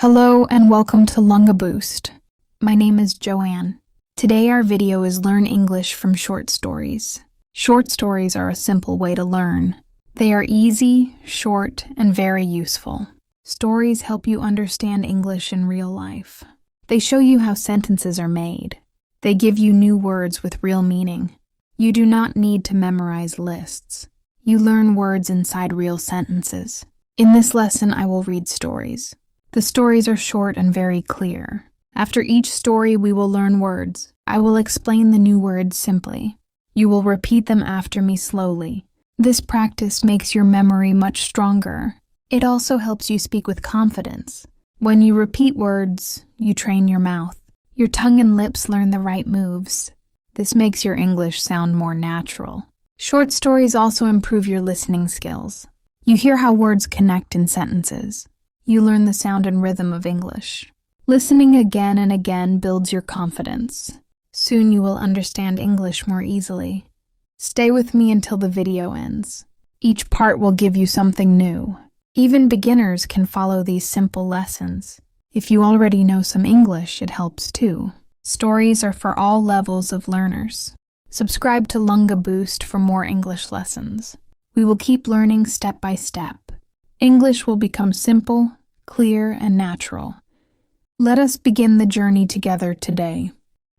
Hello and welcome to Lungaboost. My name is Joanne. Today our video is Learn English from Short Stories. Short stories are a simple way to learn. They are easy, short, and very useful. Stories help you understand English in real life. They show you how sentences are made. They give you new words with real meaning. You do not need to memorize lists. You learn words inside real sentences. In this lesson, I will read stories. The stories are short and very clear. After each story, we will learn words. I will explain the new words simply. You will repeat them after me slowly. This practice makes your memory much stronger. It also helps you speak with confidence. When you repeat words, you train your mouth. Your tongue and lips learn the right moves. This makes your English sound more natural. Short stories also improve your listening skills. You hear how words connect in sentences. You learn the sound and rhythm of English. Listening again and again builds your confidence. Soon you will understand English more easily. Stay with me until the video ends. Each part will give you something new. Even beginners can follow these simple lessons. If you already know some English, it helps too. Stories are for all levels of learners. Subscribe to Lungaboost for more English lessons. We will keep learning step by step. English will become simple, clear, and natural. Let us begin the journey together today.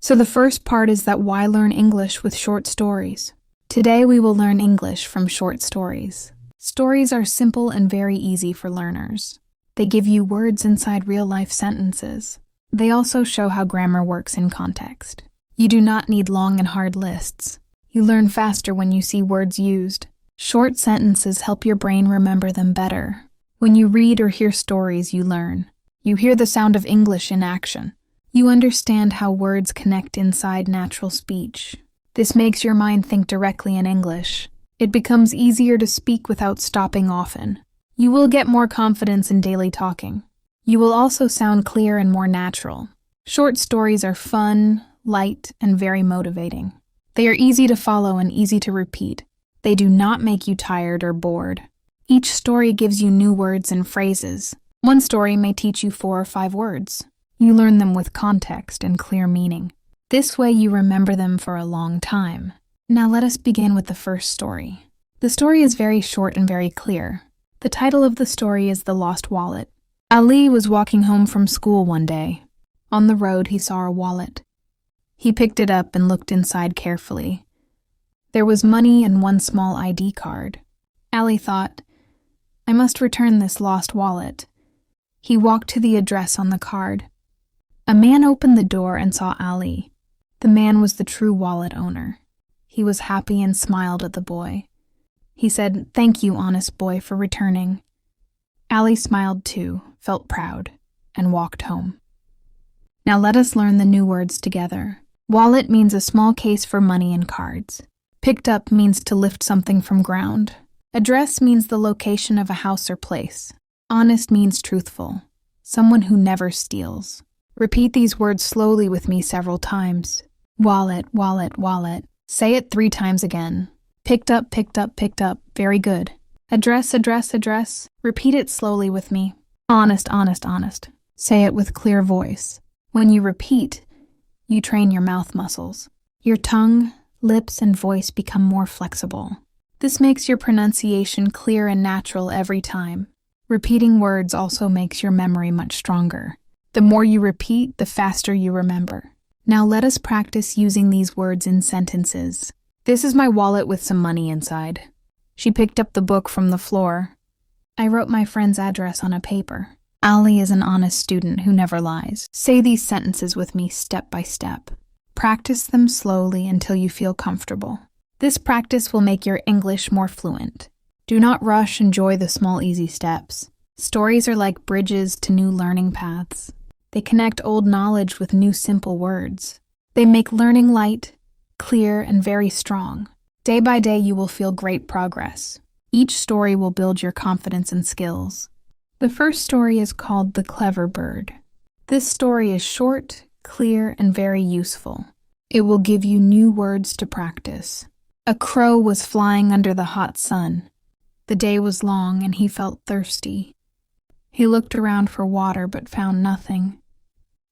So the first part is that why learn English with short stories? Today we will learn English from short stories. Stories are simple and very easy for learners. They give you words inside real-life sentences. They also show how grammar works in context. You do not need long and hard lists. You learn faster when you see words used. Short sentences help your brain remember them better. When you read or hear stories, you learn. You hear the sound of English in action. You understand how words connect inside natural speech. This makes your mind think directly in English. It becomes easier to speak without stopping often. You will get more confidence in daily talking. You will also sound clear and more natural. Short stories are fun, light, and very motivating. They are easy to follow and easy to repeat. They do not make you tired or bored. Each story gives you new words and phrases. One story may teach you 4 or 5 words. You learn them with context and clear meaning. This way you remember them for a long time. Now let us begin with the first story. The story is very short and very clear. The title of the story is The Lost Wallet. Ali was walking home from school one day. On the road, he saw a wallet. He picked it up and looked inside carefully. There was money and one small ID card. Ali thought, I must return this lost wallet. He walked to the address on the card. A man opened the door and saw Ali. The man was the true wallet owner. He was happy and smiled at the boy. He said, Thank you, honest boy, for returning. Ali smiled too, felt proud, and walked home. Now let us learn the new words together. Wallet means a small case for money and cards. Picked up means to lift something from ground. Address means the location of a house or place. Honest means truthful, someone who never steals. Repeat these words slowly with me several times. Wallet, wallet, wallet. Say it 3 times again. Picked up, picked up, picked up. Very good. Address, address, address. Repeat it slowly with me. Honest, honest, honest. Say it with clear voice. When you repeat, you train your mouth muscles. Your tongue, lips, and voice become more flexible. This makes your pronunciation clear and natural every time. Repeating words also makes your memory much stronger. The more you repeat, the faster you remember. Now let us practice using these words in sentences. This is my wallet with some money inside. She picked up the book from the floor. I wrote my friend's address on a paper. Ali is an honest student who never lies. Say these sentences with me step by step. Practice them slowly until you feel comfortable. This practice will make your English more fluent. Do not rush, enjoy the small easy steps. Stories are like bridges to new learning paths. They connect old knowledge with new simple words. They make learning light, clear, and very strong. Day by day you will feel great progress. Each story will build your confidence and skills. The first story is called The Clever Bird. This story is short, clear, and very useful. It will give you new words to practice. A crow was flying under the hot sun. The day was long and he felt thirsty. He looked around for water but found nothing.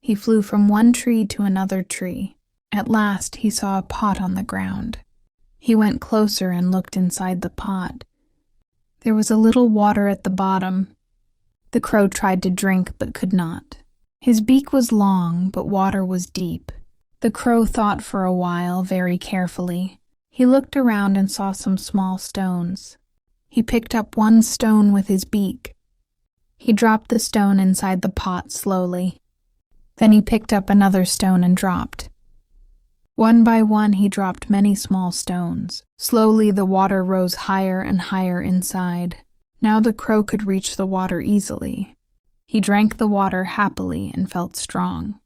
He flew from one tree to another tree. At last, he saw a pot on the ground. He went closer and looked inside the pot. There was a little water at the bottom. The crow tried to drink but could not. His beak was long, but water was deep. The crow thought for a while very carefully. He looked around and saw some small stones. He picked up one stone with his beak. He dropped the stone inside the pot slowly. Then he picked up another stone and dropped. One by one he dropped many small stones. Slowly the water rose higher and higher inside. Now the crow could reach the water easily. He drank the water happily and felt strong.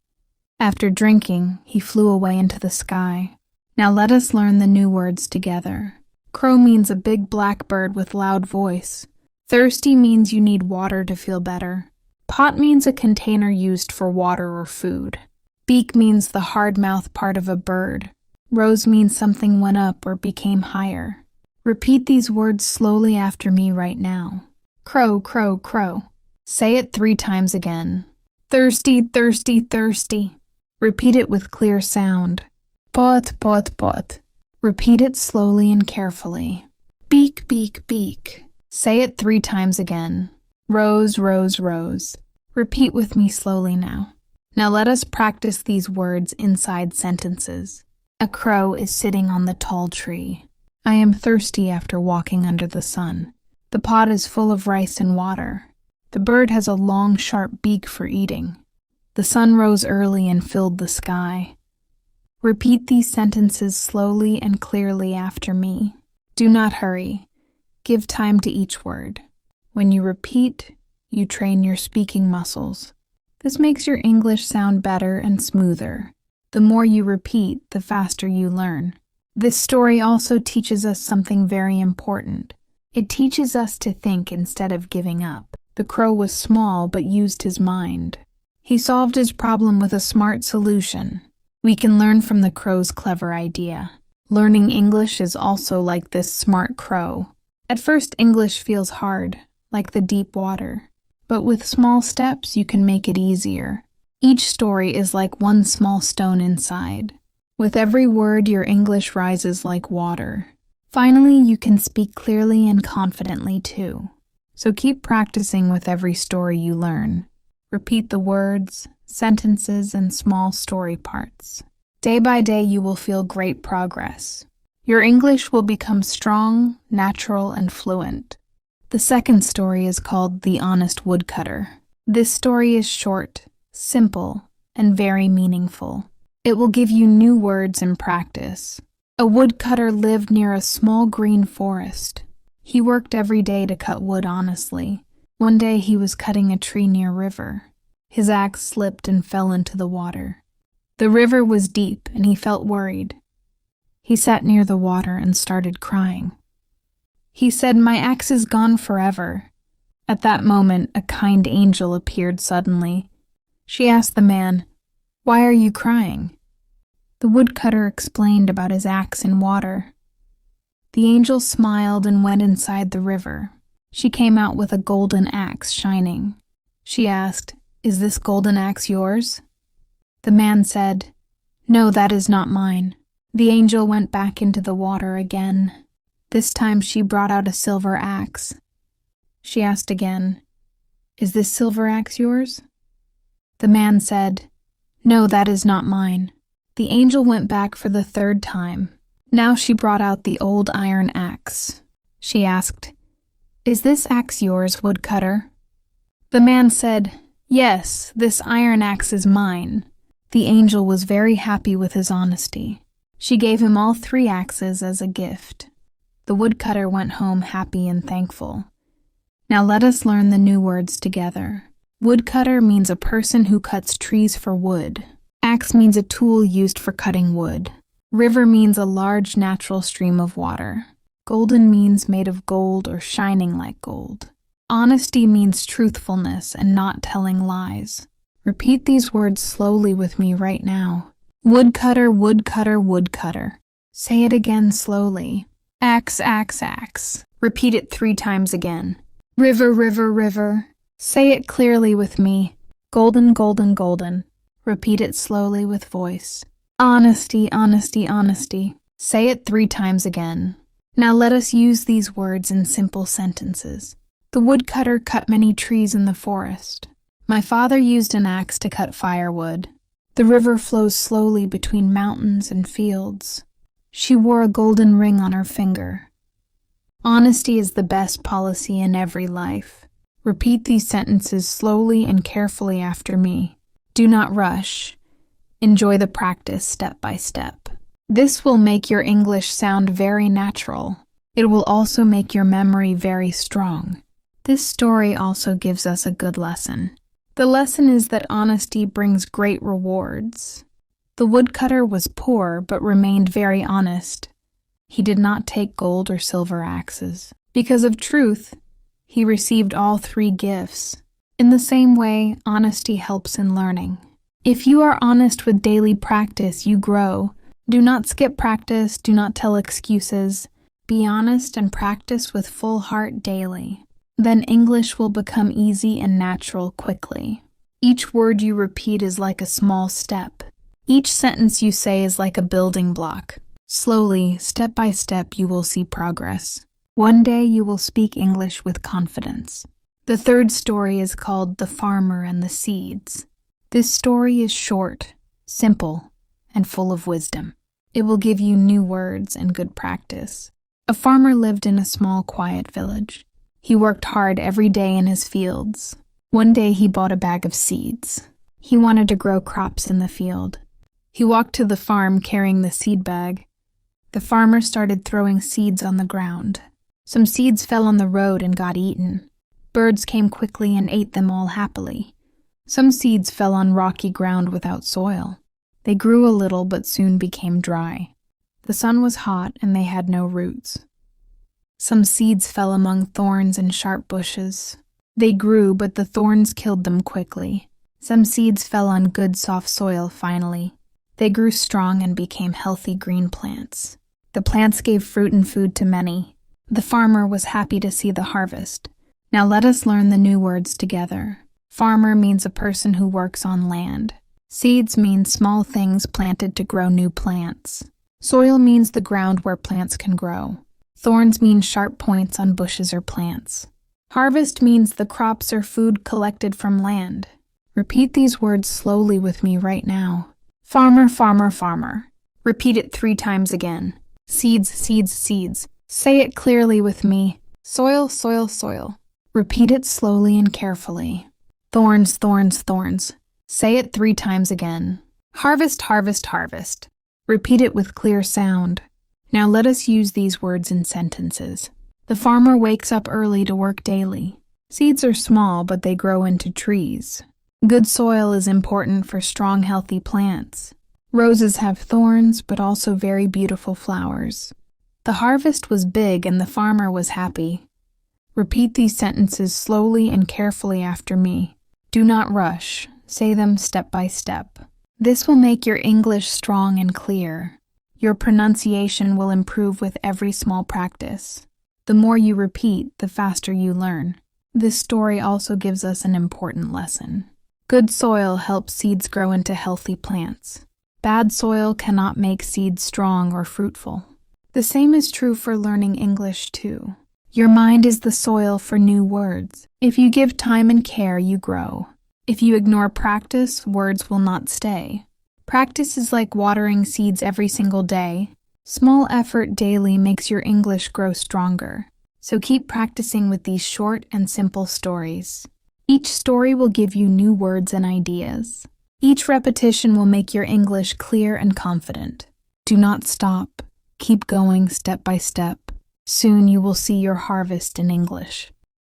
After drinking, he flew away into the sky. Now let us learn the new words together. Crow means a big black bird with loud voice. Thirsty means you need water to feel better. Pot means a container used for water or food. Beak means the hard mouth part of a bird. Rose means something went up or became higher. Repeat these words slowly after me right now. Crow, crow, crow. Say it 3 times again. Thirsty, thirsty, thirsty. Repeat it with clear sound. Pot, pot, pot. Repeat it slowly and carefully. Beak, beak, beak. Say it 3 times again. Rose, rose, rose. Repeat with me slowly now. Now let us practice these words inside sentences. A crow is sitting on the tall tree. I am thirsty after walking under the sun. The pot is full of rice and water. The bird has a long, sharp beak for eating. The sun rose early and filled the sky. Repeat these sentences slowly and clearly after me. Do not hurry. Give time to each word. When you repeat, you train your speaking muscles. This makes your English sound better and smoother. The more you repeat, the faster you learn. This story also teaches us something very important. It teaches us to think instead of giving up. The crow was small but used his mind. He solved his problem with a smart solution. We can learn from the crow's clever idea. Learning English is also like this smart crow. At first, English feels hard, like the deep water. But with small steps, you can make it easier. Each story is like one small stone inside. With every word, your English rises like water. Finally, you can speak clearly and confidently too. So keep practicing with every story you learn. Repeat the words, sentences, and small story parts. Day by day, you will feel great progress. Your English will become strong, natural, and fluent. The second story is called The Honest Woodcutter. This story is short, simple, and very meaningful. It will give you new words in practice. A woodcutter lived near a small green forest. He worked every day to cut wood honestly. One day he was cutting a tree near a river. His axe slipped and fell into the water. The river was deep and he felt worried. He sat near the water and started crying. He said, "My axe is gone forever." At that moment, a kind angel appeared suddenly. She asked the man, "Why are you crying?" The woodcutter explained about his axe in water. The angel smiled and went inside the river. She came out with a golden axe shining. She asked, "Is this golden axe yours?" The man said, "No, that is not mine." The angel went back into the water again. This time she brought out a silver axe. She asked again, "Is this silver axe yours?" The man said, "No, that is not mine." The angel went back for the 3rd time. Now she brought out the old iron axe. She asked, "Is this axe yours, woodcutter?" The man said, "Yes, this iron axe is mine." The angel was very happy with his honesty. She gave him all 3 axes as a gift. The woodcutter went home happy and thankful. Now let us learn the new words together. Woodcutter means a person who cuts trees for wood. Axe means a tool used for cutting wood. River means a large natural stream of water. Golden means made of gold or shining like gold. Honesty means truthfulness and not telling lies. Repeat these words slowly with me right now. Woodcutter, woodcutter, woodcutter. Say it again slowly. Axe, axe, axe. Repeat it 3 times again. River, river, river. Say it clearly with me. Golden, golden, golden. Repeat it slowly with voice. Honesty, honesty, honesty. Say it 3 times again. Now let us use these words in simple sentences. The woodcutter cut many trees in the forest. My father used an axe to cut firewood. The river flows slowly between mountains and fields. She wore a golden ring on her finger. Honesty is the best policy in every life. Repeat these sentences slowly and carefully after me. Do not rush. Enjoy the practice step by step. This will make your English sound very natural. It will also make your memory very strong. This story also gives us a good lesson. The lesson is that honesty brings great rewards. The woodcutter was poor but remained very honest. He did not take gold or silver axes. Because of truth, he received all 3 gifts. In the same way, honesty helps in learning. If you are honest with daily practice, you grow. Do not skip practice, do not tell excuses. Be honest and practice with full heart daily. Then English will become easy and natural quickly. Each word you repeat is like a small step. Each sentence you say is like a building block. Slowly, step by step, you will see progress. One day you will speak English with confidence. The 3rd story is called The Farmer and the Seeds. This story is short, simple, and full of wisdom. It will give you new words and good practice. A farmer lived in a small, quiet village. He worked hard every day in his fields. One day he bought a bag of seeds. He wanted to grow crops in the field. He walked to the farm carrying the seed bag. The farmer started throwing seeds on the ground. Some seeds fell on the road and got eaten. Birds came quickly and ate them all happily. Some seeds fell on rocky ground without soil. They grew a little but soon became dry. The sun was hot and they had no roots. Some seeds fell among thorns and sharp bushes. They grew, but the thorns killed them quickly. Some seeds fell on good soft soil finally. They grew strong and became healthy green plants. The plants gave fruit and food to many. The farmer was happy to see the harvest. Now let us learn the new words together. Farmer means a person who works on land. Seeds mean small things planted to grow new plants. Soil means the ground where plants can grow. Thorns mean sharp points on bushes or plants. Harvest means the crops or food collected from land. Repeat these words slowly with me right now. Farmer, farmer, farmer. Repeat it 3 times again. Seeds, seeds, seeds. Say it clearly with me. Soil, soil, soil. Repeat it slowly and carefully. Thorns, thorns, thorns. Say it 3 times again. Harvest, harvest, harvest. Repeat it with clear sound. Now let us use these words in sentences. The farmer wakes up early to work daily. Seeds are small, but they grow into trees. Good soil is important for strong, healthy plants. Roses have thorns, but also very beautiful flowers. The harvest was big and the farmer was happy. Repeat these sentences slowly and carefully after me. Do not rush. Say them step by step. This will make your English strong and clear. Your pronunciation will improve with every small practice. The more you repeat, the faster you learn. This story also gives us an important lesson. Good soil helps seeds grow into healthy plants. Bad soil cannot make seeds strong or fruitful. The same is true for learning English too. Your mind is the soil for new words. If you give time and care, you grow. If you ignore practice, words will not stay. Practice is like watering seeds every single day. Small effort daily makes your English grow stronger. So keep practicing with these short and simple stories. Each story will give you new words and ideas. Each repetition will make your English clear and confident. Do not stop. Keep going step by step. Soon you will see your harvest in English.